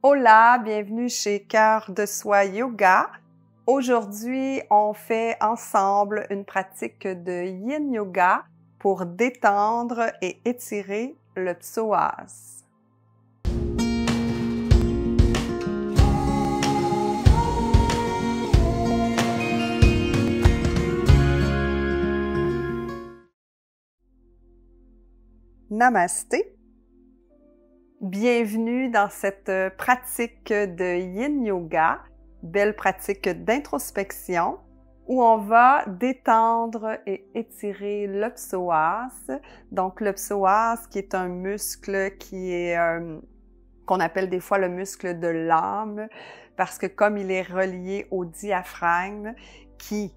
Hola, bienvenue chez Cœur de Soi Yoga. Aujourd'hui, on fait ensemble une pratique de Yin Yoga pour détendre et étirer le psoas. Namasté. Bienvenue dans cette pratique de Yin Yoga, belle pratique d'introspection, où on va détendre et étirer le psoas. Donc le psoas qui est un muscle qui est qu'on appelle des fois le muscle de l'âme, parce que comme il est relié au diaphragme, qui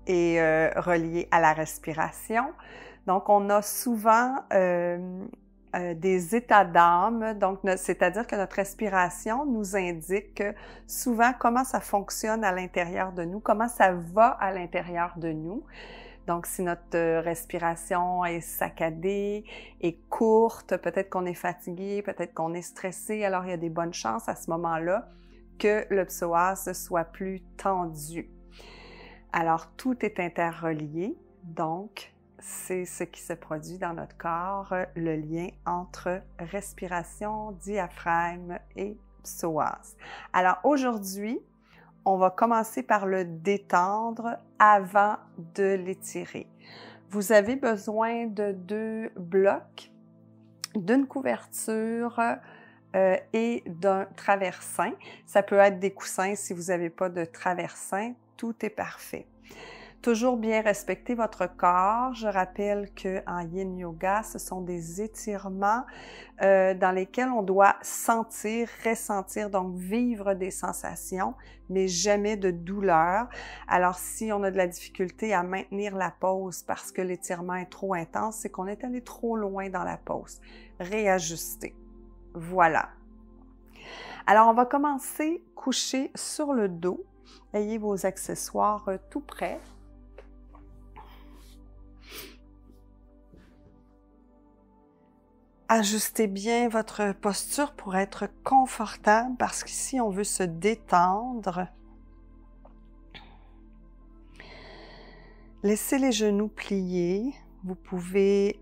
est relié à la respiration, donc on a souvent des états d'âme, donc c'est-à-dire que notre respiration nous indique souvent comment ça fonctionne à l'intérieur de nous, comment ça va à l'intérieur de nous. Donc, si notre respiration est saccadée, est courte, peut-être qu'on est fatigué, peut-être qu'on est stressé, alors il y a des bonnes chances à ce moment-là que le psoas soit plus tendu. Alors, tout est interrelié, donc c'est ce qui se produit dans notre corps, le lien entre respiration, diaphragme et psoas. Alors aujourd'hui, on va commencer par le détendre avant de l'étirer. Vous avez besoin de 2 blocs, d'une couverture et d'un traversin. Ça peut être des coussins si vous n'avez pas de traversin, tout est parfait. Toujours bien respecter votre corps. Je rappelle qu'en Yin Yoga, ce sont des étirements dans lesquels on doit sentir, ressentir, donc vivre des sensations, mais jamais de douleur. Alors, si on a de la difficulté à maintenir la pose parce que l'étirement est trop intense, c'est qu'on est allé trop loin dans la pose. Réajuster. Voilà. Alors, on va commencer couché sur le dos. Ayez vos accessoires tout prêts. Ajustez bien votre posture pour être confortable parce qu'ici, on veut se détendre. Laissez les genoux pliés. Vous pouvez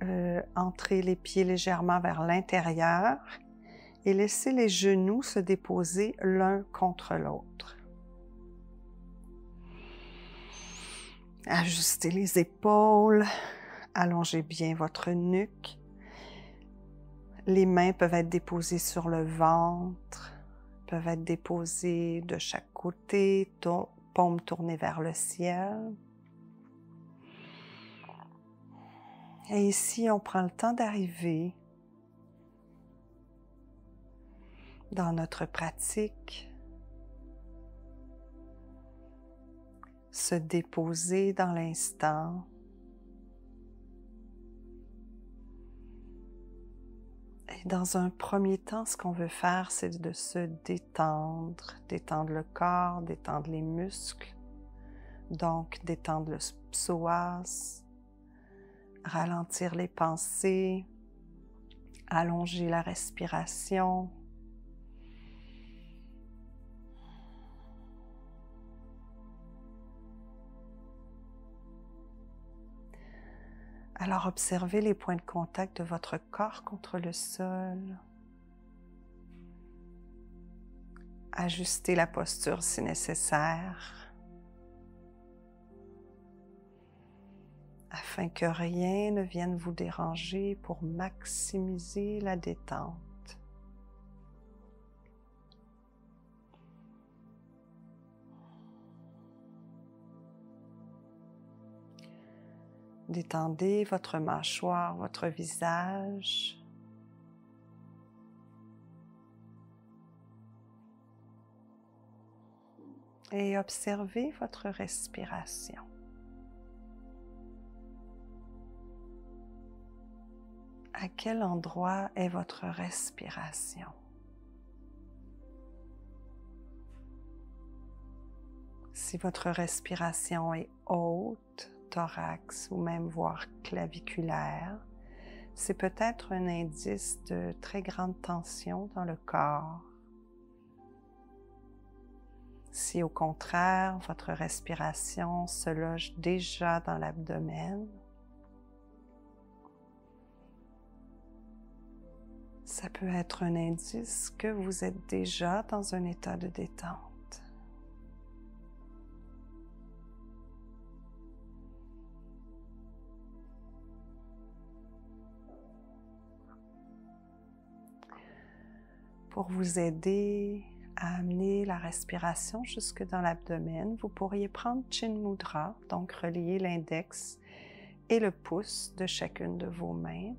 entrer les pieds légèrement vers l'intérieur et laisser les genoux se déposer l'un contre l'autre. Ajustez les épaules. Allongez bien votre nuque. Les mains peuvent être déposées sur le ventre, peuvent être déposées de chaque côté, paumes tournées vers le ciel. Et ici, on prend le temps d'arriver dans notre pratique, se déposer dans l'instant. Et dans un premier temps, ce qu'on veut faire, c'est de se détendre, détendre le corps, détendre les muscles, donc détendre le psoas, ralentir les pensées, allonger la respiration. Alors observez les points de contact de votre corps contre le sol. Ajustez la posture si nécessaire, afin que rien ne vienne vous déranger pour maximiser la détente. Détendez votre mâchoire, votre visage. Et observez votre respiration. À quel endroit est votre respiration? Si votre respiration est haute, thorax ou même voire claviculaire, c'est peut-être un indice de très grande tension dans le corps. Si au contraire, votre respiration se loge déjà dans l'abdomen, ça peut être un indice que vous êtes déjà dans un état de détente. Pour vous aider à amener la respiration jusque dans l'abdomen, vous pourriez prendre Chin Mudra, donc relier l'index et le pouce de chacune de vos mains.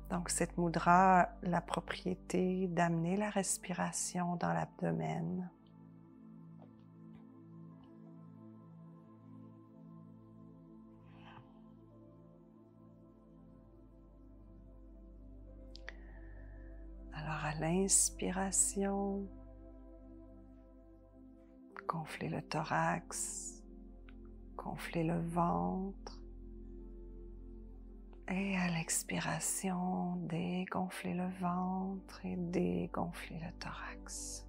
Donc cette mudra a la propriété d'amener la respiration dans l'abdomen. Alors à l'inspiration, gonflez le thorax, gonflez le ventre. Et à l'expiration, dégonflez le ventre et dégonflez le thorax.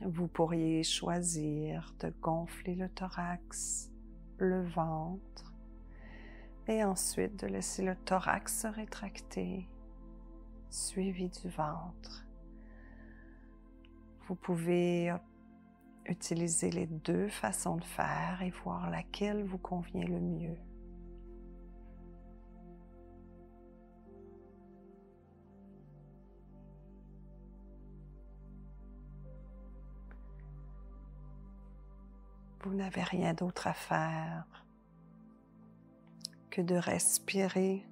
Vous pourriez choisir de gonfler le thorax, le ventre, et ensuite de laisser le thorax se rétracter, suivi du ventre. Vous pouvez utiliser les deux façons de faire et voir laquelle vous convient le mieux. Vous n'avez rien d'autre à faire que de respirer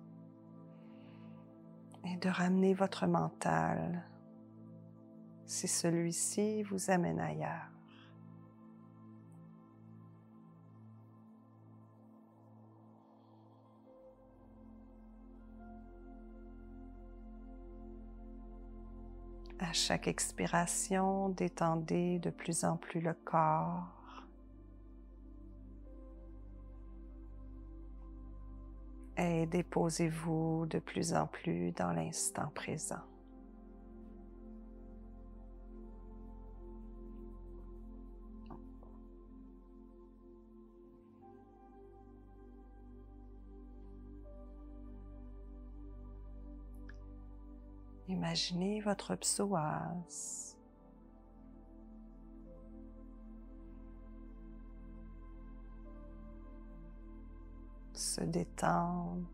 et de ramener votre mental si celui-ci vous amène ailleurs. À chaque expiration, détendez de plus en plus le corps. Et déposez-vous de plus en plus dans l'instant présent. Imaginez votre psoas. Se détendre.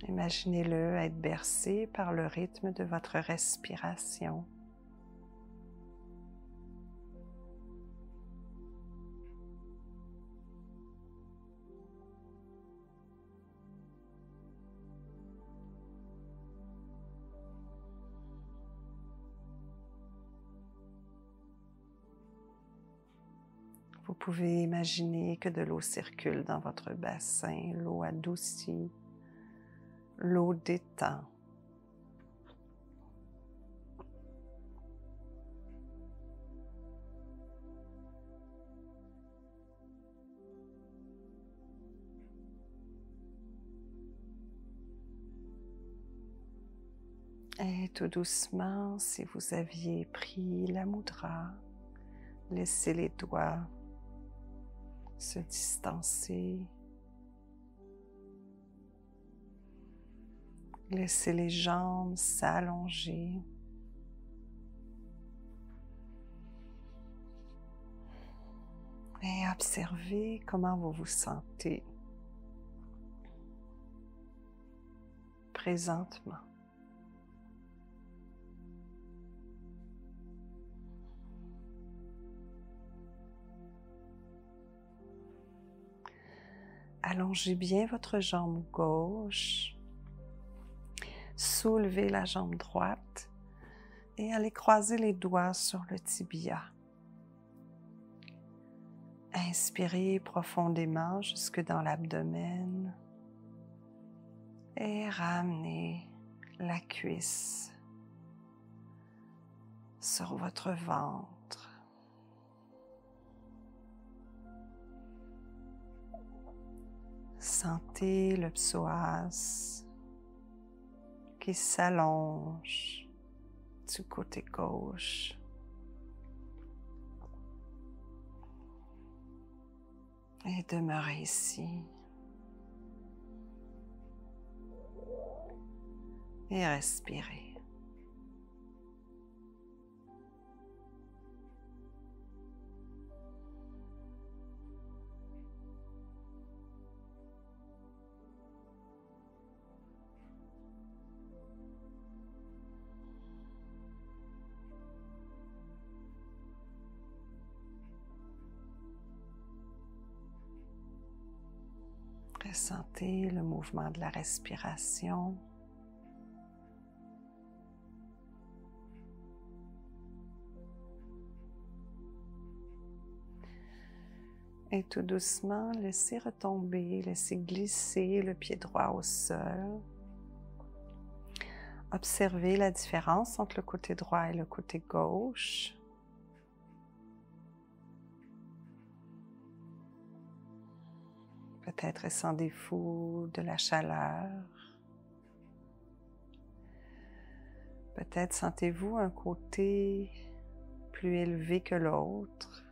Imaginez-le être bercé par le rythme de votre respiration. Vous pouvez imaginer que de l'eau circule dans votre bassin, l'eau adoucit, l'eau détend. Et tout doucement, si vous aviez pris la mudra, laissez les doigts se distancer. Laissez les jambes s'allonger. Et observez comment vous vous sentez présentement. Allongez bien votre jambe gauche, soulevez la jambe droite et allez croiser les doigts sur le tibia. Inspirez profondément jusque dans l'abdomen et ramenez la cuisse sur votre ventre. Ressentez le psoas qui s'allonge du côté gauche. Et demeurez ici. Et respirez. Ressentez le mouvement de la respiration. Et tout doucement, laissez retomber, laissez glisser le pied droit au sol. Observez la différence entre le côté droit et le côté gauche. Peut-être ressentez-vous de la chaleur. Peut-être sentez-vous un côté plus élevé que l'autre.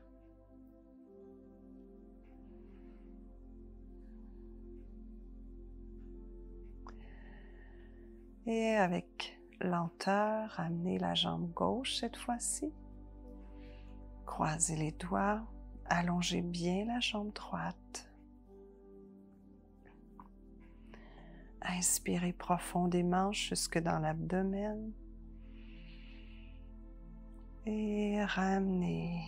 Et avec lenteur, amenez la jambe gauche cette fois-ci. Croisez les doigts, allongez bien la jambe droite. Inspirez profondément jusque dans l'abdomen. Et ramenez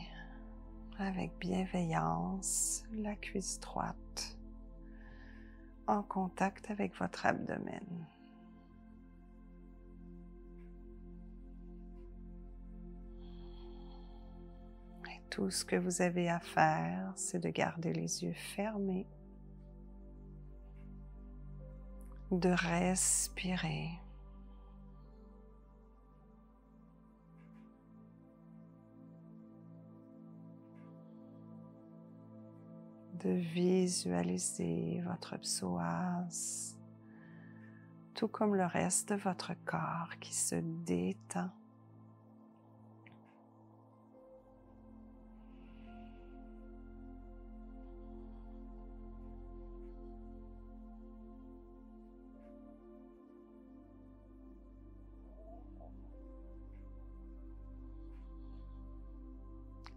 avec bienveillance la cuisse droite en contact avec votre abdomen. Et tout ce que vous avez à faire, c'est de garder les yeux fermés, de respirer. De visualiser votre psoas, tout comme le reste de votre corps qui se détend.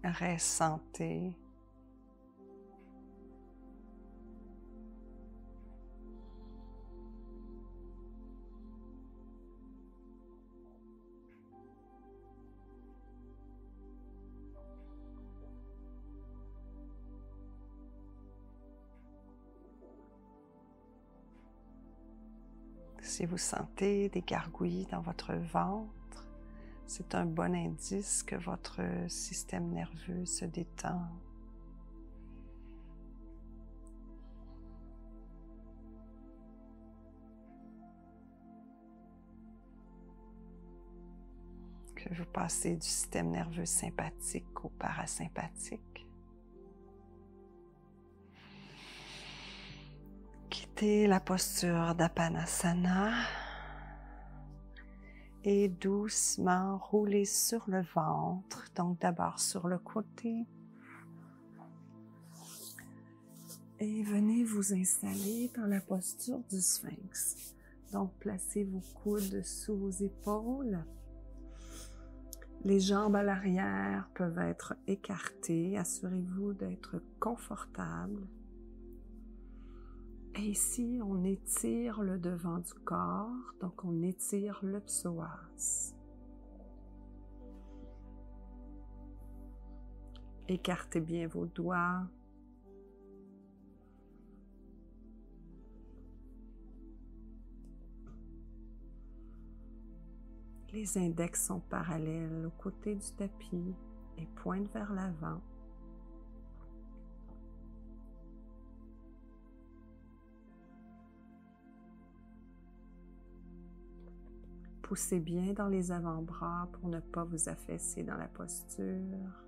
Ressentez si vous sentez des gargouillis dans votre ventre. C'est un bon indice que votre système nerveux se détend. Que vous passez du système nerveux sympathique au parasympathique. Quittez la posture d'Apanasana. Et doucement roulez sur le ventre, donc d'abord sur le côté. Et venez vous installer dans la posture du sphinx. Donc placez vos coudes sous vos épaules. Les jambes à l'arrière peuvent être écartées. Assurez-vous d'être confortable. Et ici, on étire le devant du corps, donc on étire le psoas. Écartez bien vos doigts. Les index sont parallèles aux côtés du tapis et pointent vers l'avant. Poussez bien dans les avant-bras pour ne pas vous affaisser dans la posture.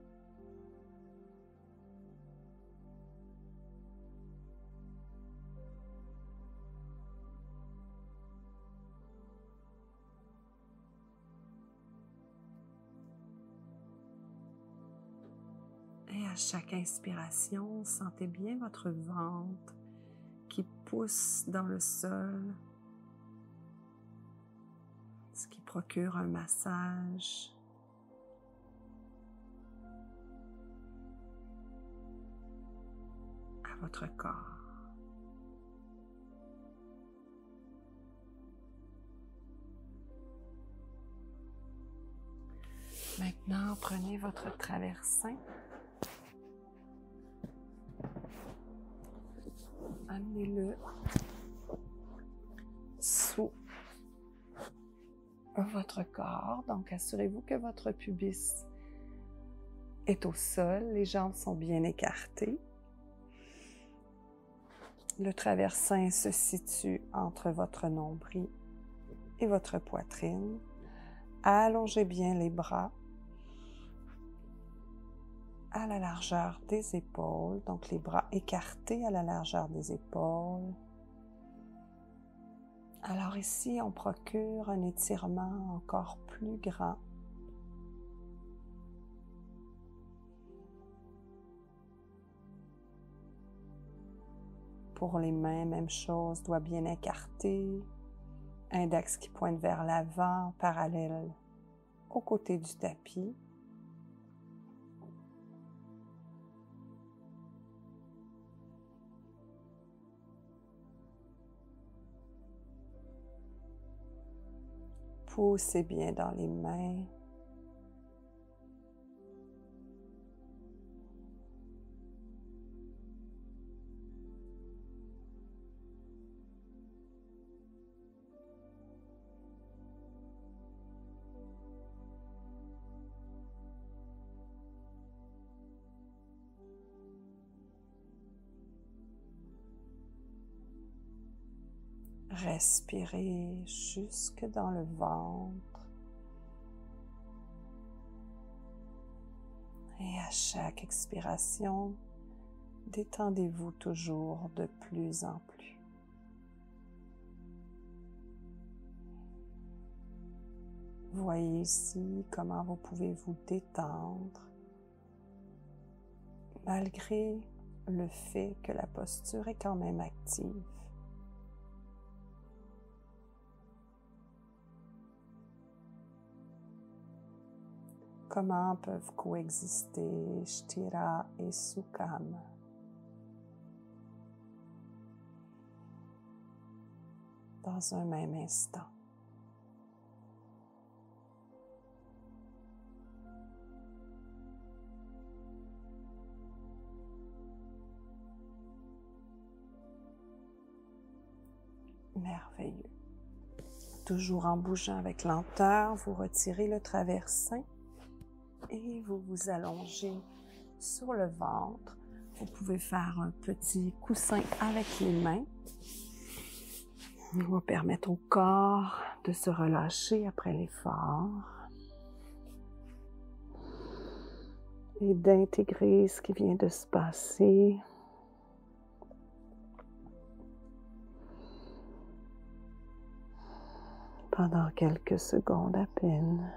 chaque inspiration, sentez bien votre ventre qui pousse dans le sol, ce qui procure un massage. À votre corps. Maintenant, prenez votre traversin. Amenez-le sous votre corps. Donc, assurez-vous que votre pubis est au sol. Les jambes sont bien écartées. Le traversin se situe entre votre nombril et votre poitrine. Allongez bien les bras à la largeur des épaules, donc les bras écartés à la largeur des épaules. Alors ici, on procure un étirement encore plus grand. Pour les mains, même chose, doigt bien écarté, index qui pointe vers l'avant, parallèle au côté du tapis. Poussez bien dans les mains. Respirez jusque dans le ventre. Et à chaque expiration, détendez-vous toujours de plus en plus. Voyez ici comment vous pouvez vous détendre malgré le fait que la posture est quand même active. Comment peuvent coexister Sthira et Sukham? Dans un même instant. Merveilleux. Toujours en bougeant avec lenteur, vous retirez le traversin et vous vous allongez sur le ventre. Vous pouvez faire un petit coussin avec les mains. On va permettre au corps de se relâcher après l'effort et d'intégrer ce qui vient de se passer. Pendant quelques secondes à peine.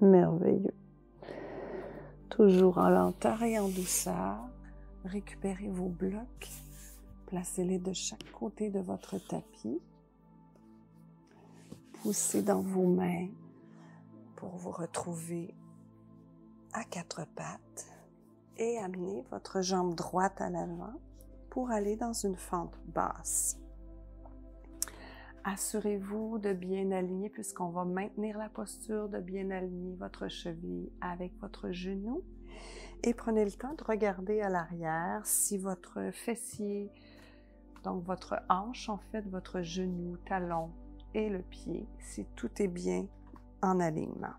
Merveilleux. Toujours en lenteur et en douceur, récupérez vos blocs. Placez-les de chaque côté de votre tapis. Poussez dans vos mains pour vous retrouver à quatre pattes et amenez votre jambe droite à l'avant pour aller dans une fente basse. Assurez-vous de bien aligner, puisqu'on va maintenir la posture, de bien aligner votre cheville avec votre genou. Et prenez le temps de regarder à l'arrière si votre fessier, donc votre hanche, en fait, votre genou, talon et le pied, si tout est bien en alignement.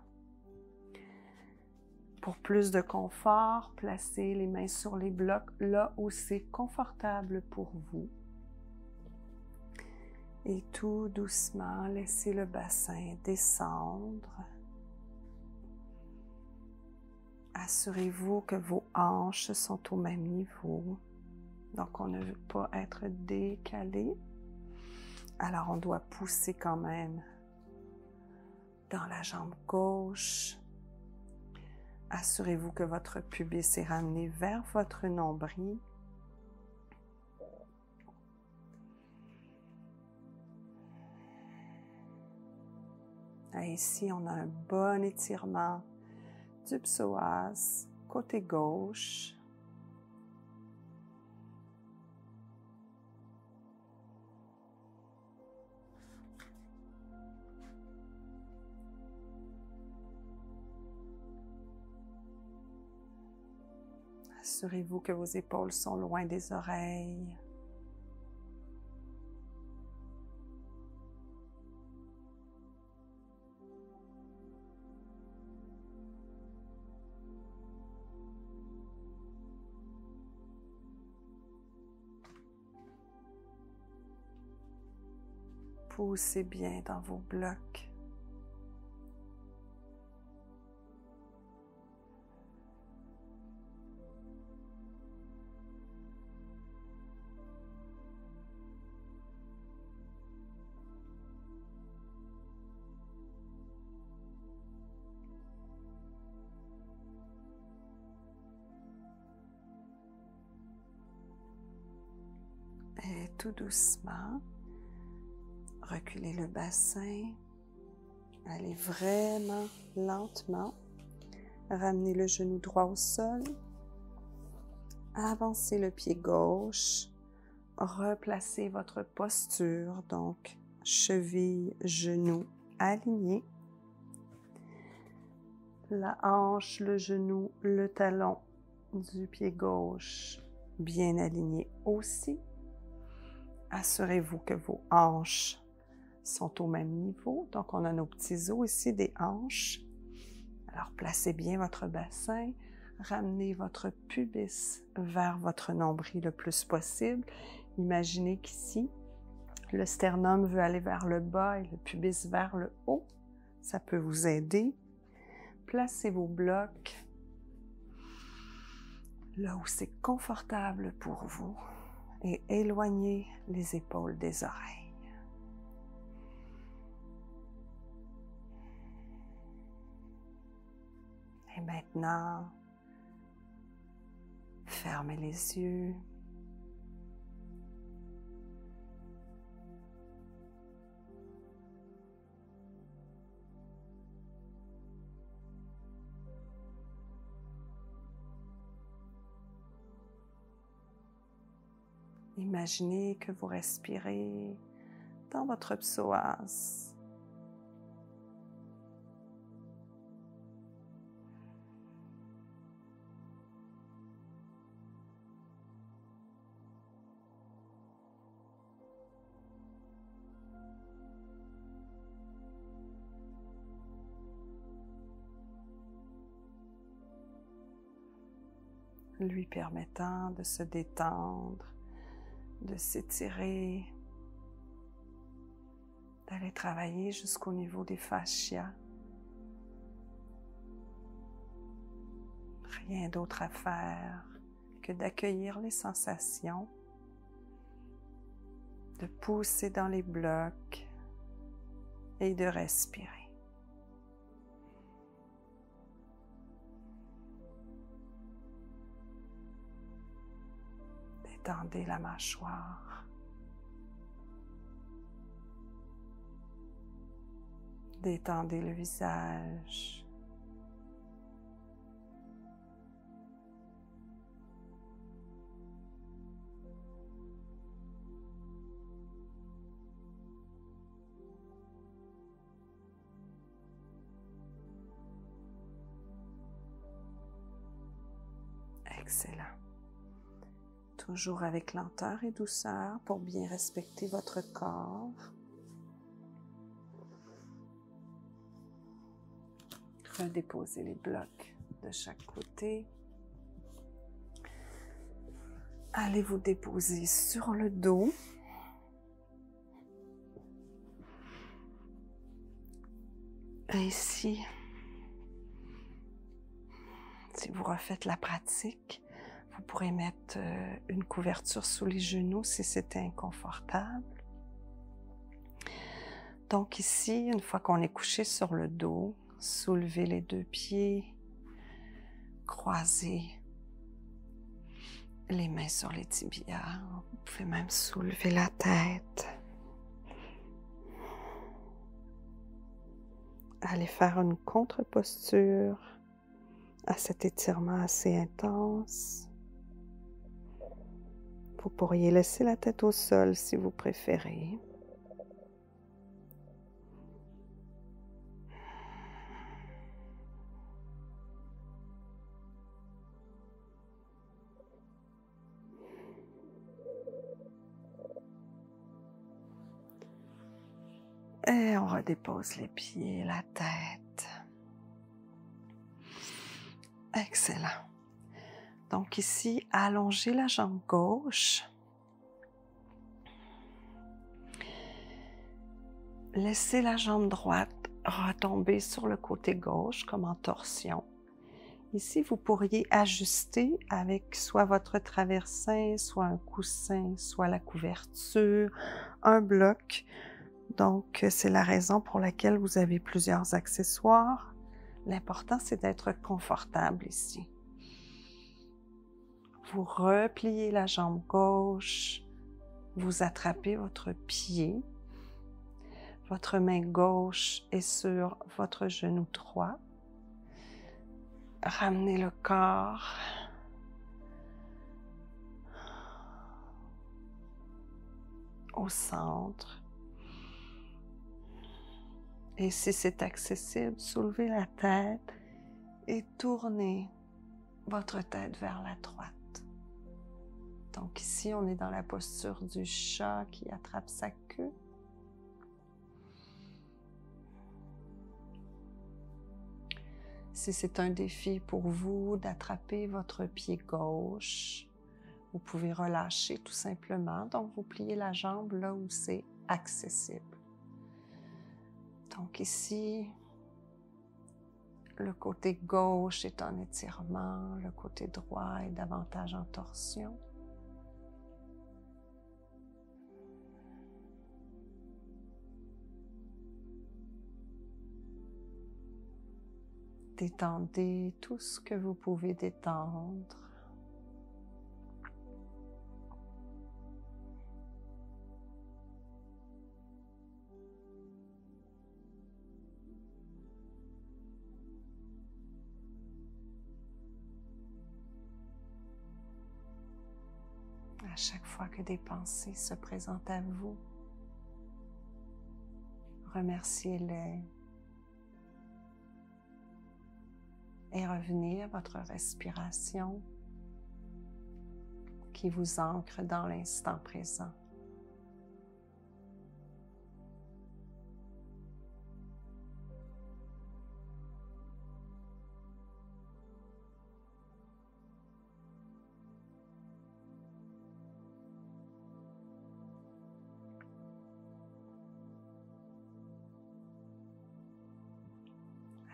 Pour plus de confort, placez les mains sur les blocs là où c'est confortable pour vous. Et tout doucement, laissez le bassin descendre. Assurez-vous que vos hanches sont au même niveau. Donc, on ne veut pas être décalé. Alors, on doit pousser quand même dans la jambe gauche. Assurez-vous que votre pubis est ramené vers votre nombril. Et ici, on a un bon étirement du psoas, côté gauche. Assurez-vous que vos épaules sont loin des oreilles. Poussez bien dans vos blocs. Et tout doucement, reculez le bassin. Allez vraiment lentement. Ramenez le genou droit au sol. Avancez le pied gauche. Replacez votre posture, donc cheville, genou alignés. La hanche, le genou, le talon du pied gauche bien alignés aussi. Assurez-vous que vos hanches sont au même niveau. Donc, on a nos petits os ici des hanches. Alors, placez bien votre bassin. Ramenez votre pubis vers votre nombril le plus possible. Imaginez qu'ici, le sternum veut aller vers le bas et le pubis vers le haut. Ça peut vous aider. Placez vos blocs là où c'est confortable pour vous et éloignez les épaules des oreilles. Et maintenant, fermez les yeux. Imaginez que vous respirez dans votre psoas. Lui permettant de se détendre, de s'étirer, d'aller travailler jusqu'au niveau des fascias. Rien d'autre à faire que d'accueillir les sensations, de pousser dans les blocs et de respirer. Détendez la mâchoire. Détendez le visage. Excellent. Toujours avec lenteur et douceur pour bien respecter votre corps. Redéposez les blocs de chaque côté. Allez vous déposer sur le dos. Ici, Si vous refaites la pratique, vous pourrez mettre une couverture sous les genoux si c'est inconfortable. Donc ici, une fois qu'on est couché sur le dos, soulevez les deux pieds, croisez les mains sur les tibias. Vous pouvez même soulever la tête. Allez faire une contre-posture à cet étirement assez intense. Vous pourriez laisser la tête au sol si vous préférez. Et on redépose les pieds, la tête. Excellent. Donc ici, allongez la jambe gauche. Laissez la jambe droite retomber sur le côté gauche comme en torsion. Ici, vous pourriez ajuster avec soit votre traversin, soit un coussin, soit la couverture, un bloc. Donc, c'est la raison pour laquelle vous avez plusieurs accessoires. L'important, c'est d'être confortable ici. Vous repliez la jambe gauche, vous attrapez votre pied. Votre main gauche est sur votre genou droit. Ramenez le corps. Au centre. Et si c'est accessible, soulevez la tête et tournez votre tête vers la droite. Donc ici, on est dans la posture du chat qui attrape sa queue. Si c'est un défi pour vous d'attraper votre pied gauche, vous pouvez relâcher tout simplement. Donc, vous pliez la jambe là où c'est accessible. Donc ici, le côté gauche est en étirement, le côté droit est davantage en torsion. Détendez tout ce que vous pouvez détendre. À chaque fois que des pensées se présentent à vous, remerciez-les et revenez à votre respiration qui vous ancre dans l'instant présent.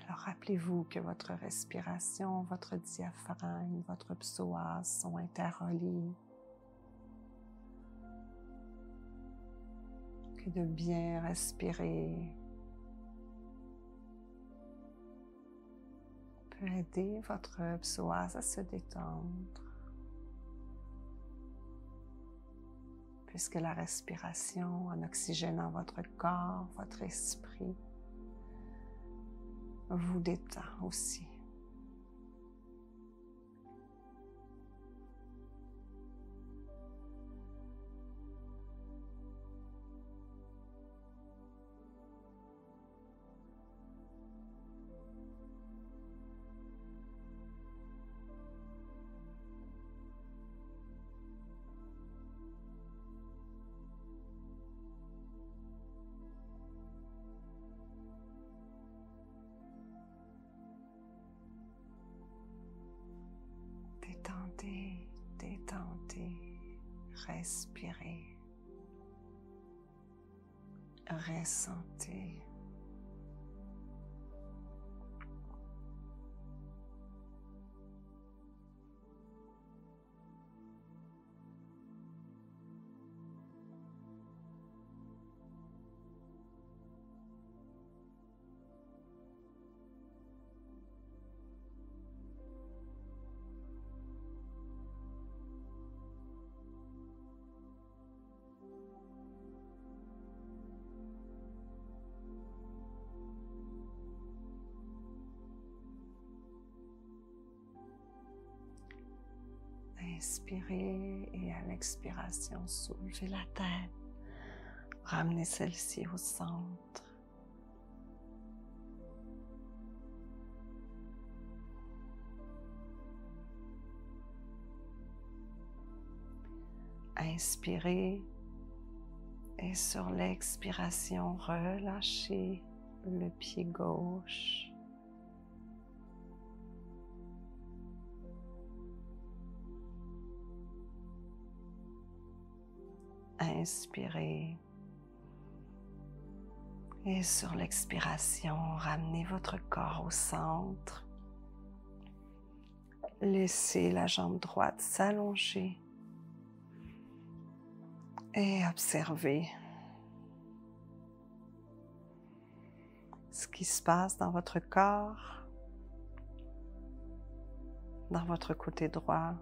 Alors rappelez-vous que votre respiration, votre diaphragme, votre psoas sont interreliés. Que de bien respirer peut aider votre psoas à se détendre. Puisque la respiration, en oxygénant votre corps, votre esprit, vous détend aussi. Détendez, détendez, respirez, ressentez. Inspirez et à l'expiration, soulevez la tête. Ramenez celle-ci au centre. Inspirez et sur l'expiration, relâchez le pied gauche. Inspirez et sur l'expiration, ramenez votre corps au centre. Laissez la jambe droite s'allonger et observez ce qui se passe dans votre corps, dans votre côté droit,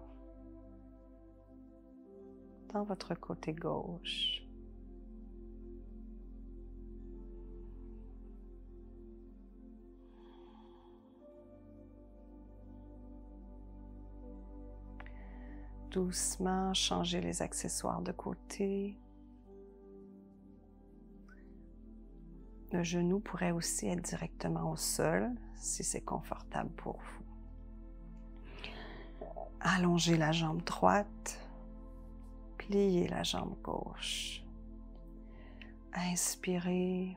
dans votre côté gauche. Doucement, changez les accessoires de côté. Le genou pourrait aussi être directement au sol, si c'est confortable pour vous. Allongez la jambe droite, pliez la jambe gauche. Inspirez.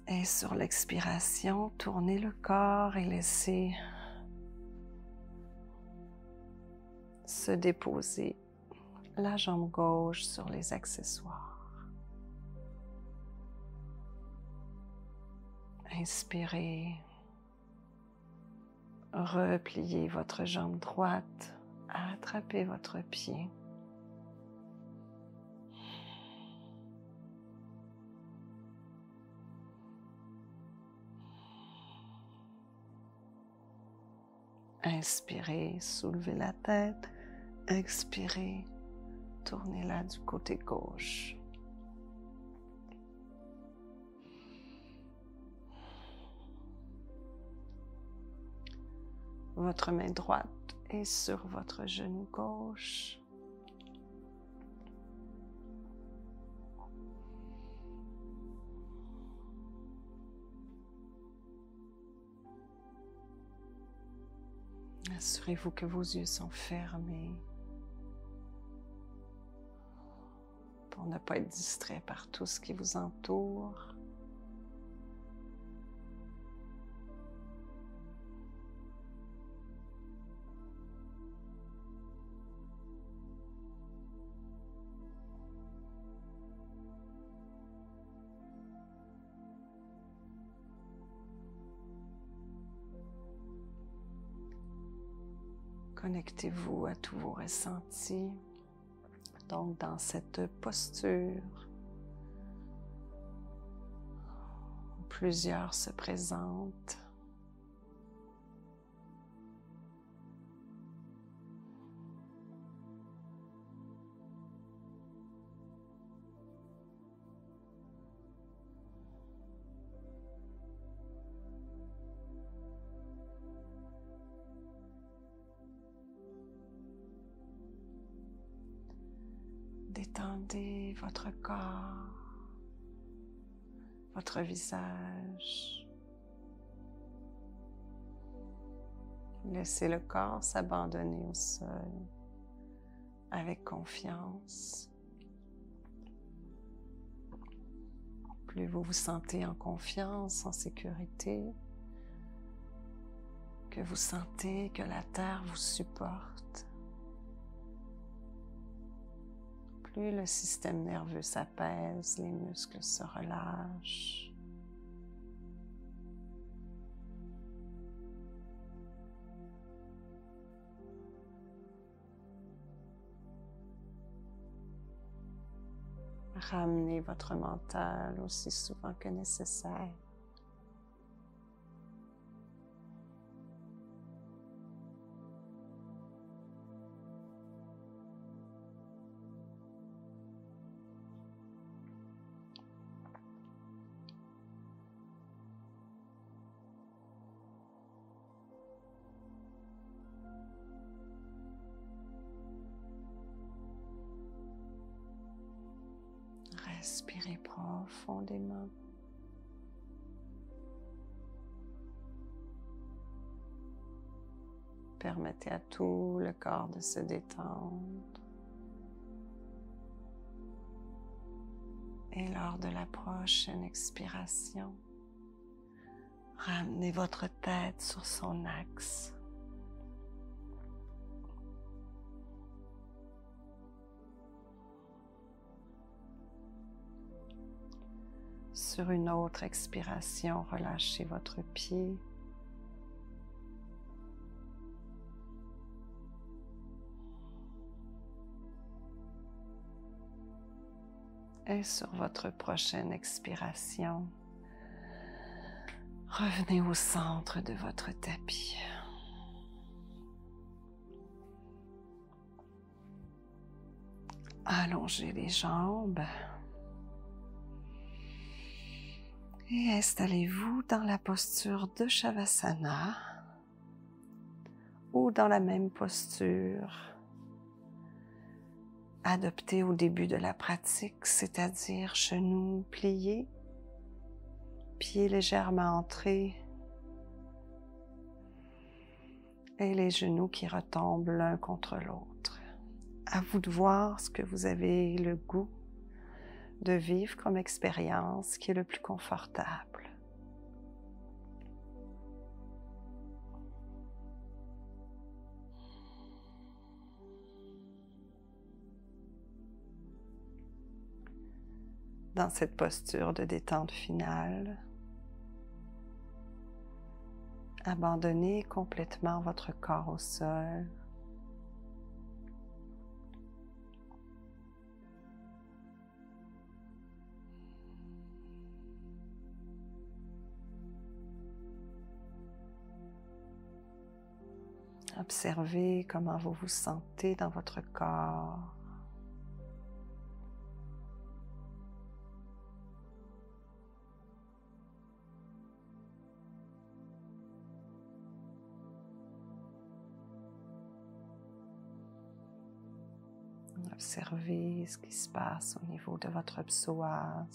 Et sur l'expiration, tournez le corps et laissez se déposer la jambe gauche sur les accessoires. Inspirez, repliez votre jambe droite, attrapez votre pied. Inspirez, soulevez la tête. Expirez, tournez-la du côté gauche. Votre main droite est sur votre genou gauche. Assurez-vous que vos yeux sont fermés pour ne pas être distrait par tout ce qui vous entoure. Connectez-vous à tous vos ressentis. Donc, dans cette posture, plusieurs se présentent. Détendez votre corps, votre visage. Laissez le corps s'abandonner au sol avec confiance. Plus vous vous sentez en confiance, en sécurité, que vous sentez que la terre vous supporte, plus le système nerveux s'apaise, les muscles se relâchent. Ramenez votre mental aussi souvent que nécessaire. Respirez profondément. Permettez à tout le corps de se détendre. Et lors de la prochaine expiration, ramenez votre tête sur son axe. Sur une autre expiration, relâchez votre pied. Et sur votre prochaine expiration, revenez au centre de votre tapis. Allongez les jambes. Et installez-vous dans la posture de Shavasana ou dans la même posture adoptée au début de la pratique, c'est-à-dire genoux pliés, pieds légèrement entrés et les genoux qui retombent l'un contre l'autre. À vous de voir ce que vous avez le goût de vivre comme expérience qui est le plus confortable. Dans cette posture de détente finale, abandonnez complètement votre corps au sol. Observez comment vous vous sentez dans votre corps. Observez ce qui se passe au niveau de votre psoas.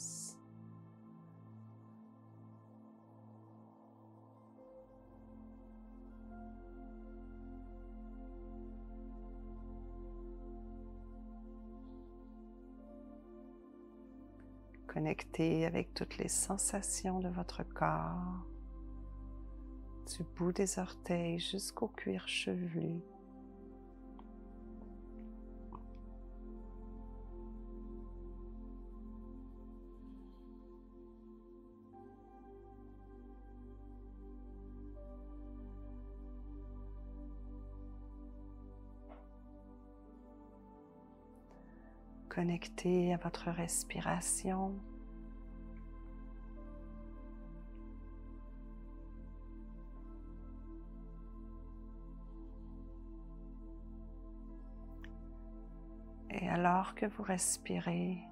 Connectez avec toutes les sensations de votre corps, du bout des orteils jusqu'au cuir chevelu. Connectez à votre respiration. Et alors que vous respirez,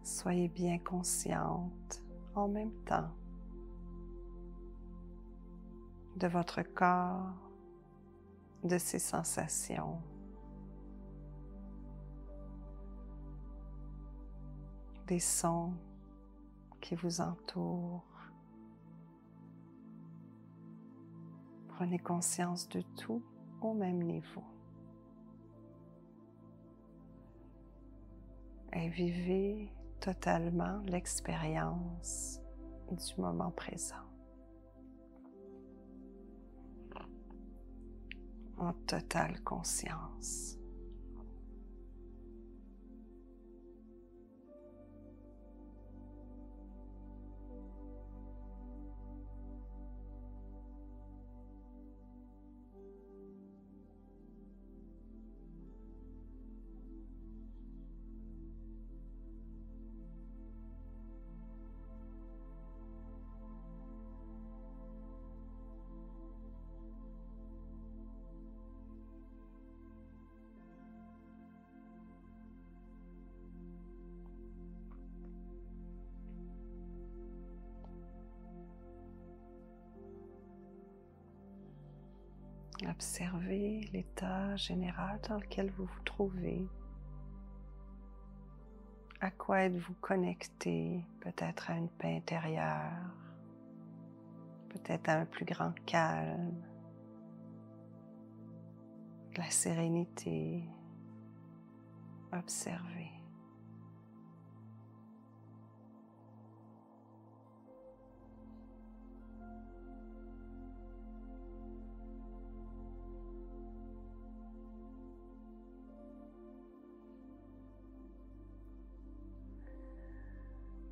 soyez bien consciente en même temps de votre corps, de ses sensations. Des sons qui vous entourent. Prenez conscience de tout au même niveau. Et vivez totalement l'expérience du moment présent. En totale conscience. Observez l'état général dans lequel vous vous trouvez. À quoi êtes-vous connecté? Peut-être à une paix intérieure, peut-être à un plus grand calme, de la sérénité. Observez.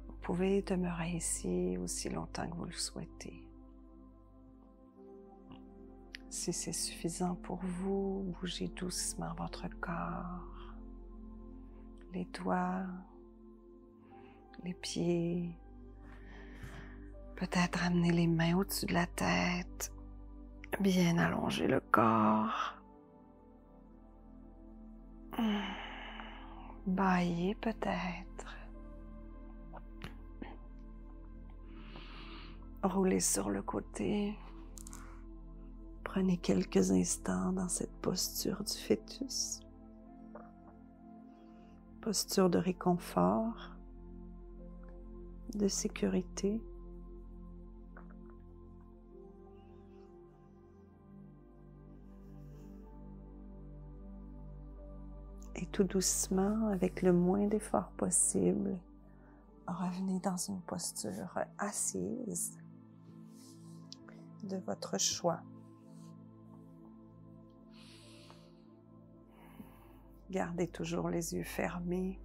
Vous pouvez demeurer ici aussi longtemps que vous le souhaitez. Si c'est suffisant pour vous, bougez doucement votre corps, les doigts, les pieds. Peut-être amener les mains au-dessus de la tête, bien allonger le corps. Bâiller peut-être. Rouler sur le côté. Prenez quelques instants dans cette posture du fœtus. Posture de réconfort, de sécurité. Et tout doucement, avec le moins d'effort possible, revenez dans une posture assise de votre choix. Gardez toujours les yeux fermés.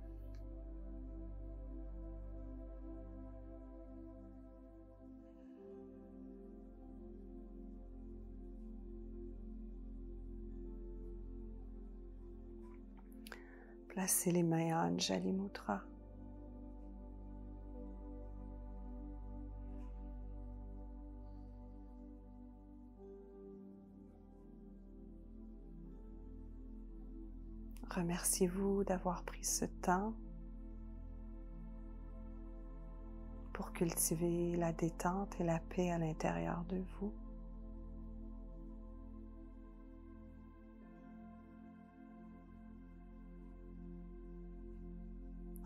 Placez les mains en Anjali Mudra. Remerciez-vous d'avoir pris ce temps pour cultiver la détente et la paix à l'intérieur de vous.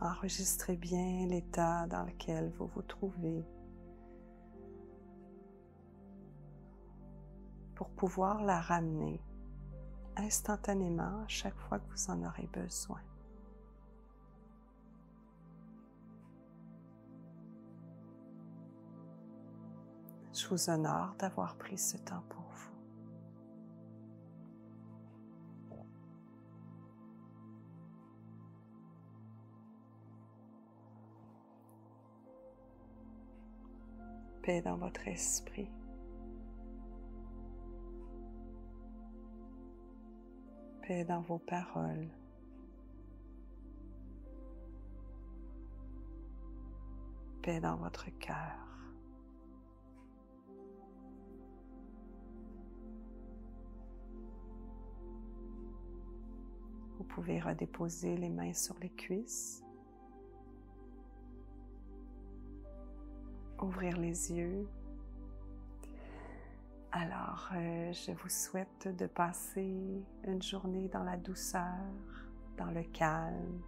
Enregistrez bien l'état dans lequel vous vous trouvez pour pouvoir la ramener instantanément à chaque fois que vous en aurez besoin. Je vous honore d'avoir pris ce temps pour vous. Paix dans votre esprit. Paix dans vos paroles. Paix dans votre cœur. Vous pouvez redéposer les mains sur les cuisses. Ouvrir les yeux. Alors, je vous souhaite de passer une journée dans la douceur, dans le calme,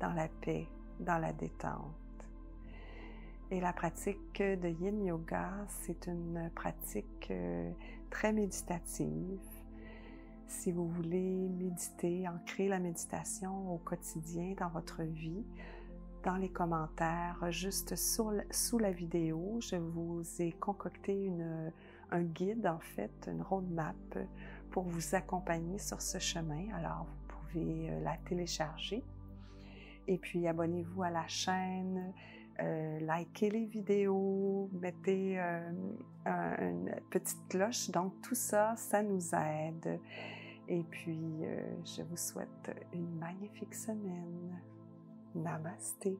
dans la paix, dans la détente. Et la pratique de Yin Yoga, c'est une pratique très méditative. Si vous voulez méditer, ancrer la méditation au quotidien dans votre vie, dans les commentaires, juste sous la vidéo, je vous ai concocté un guide, en fait, une roadmap pour vous accompagner sur ce chemin. Alors, vous pouvez la télécharger. Et puis, abonnez-vous à la chaîne, likez les vidéos, mettez une petite cloche. Donc, tout ça, ça nous aide. Et puis, je vous souhaite une magnifique semaine. Namasté.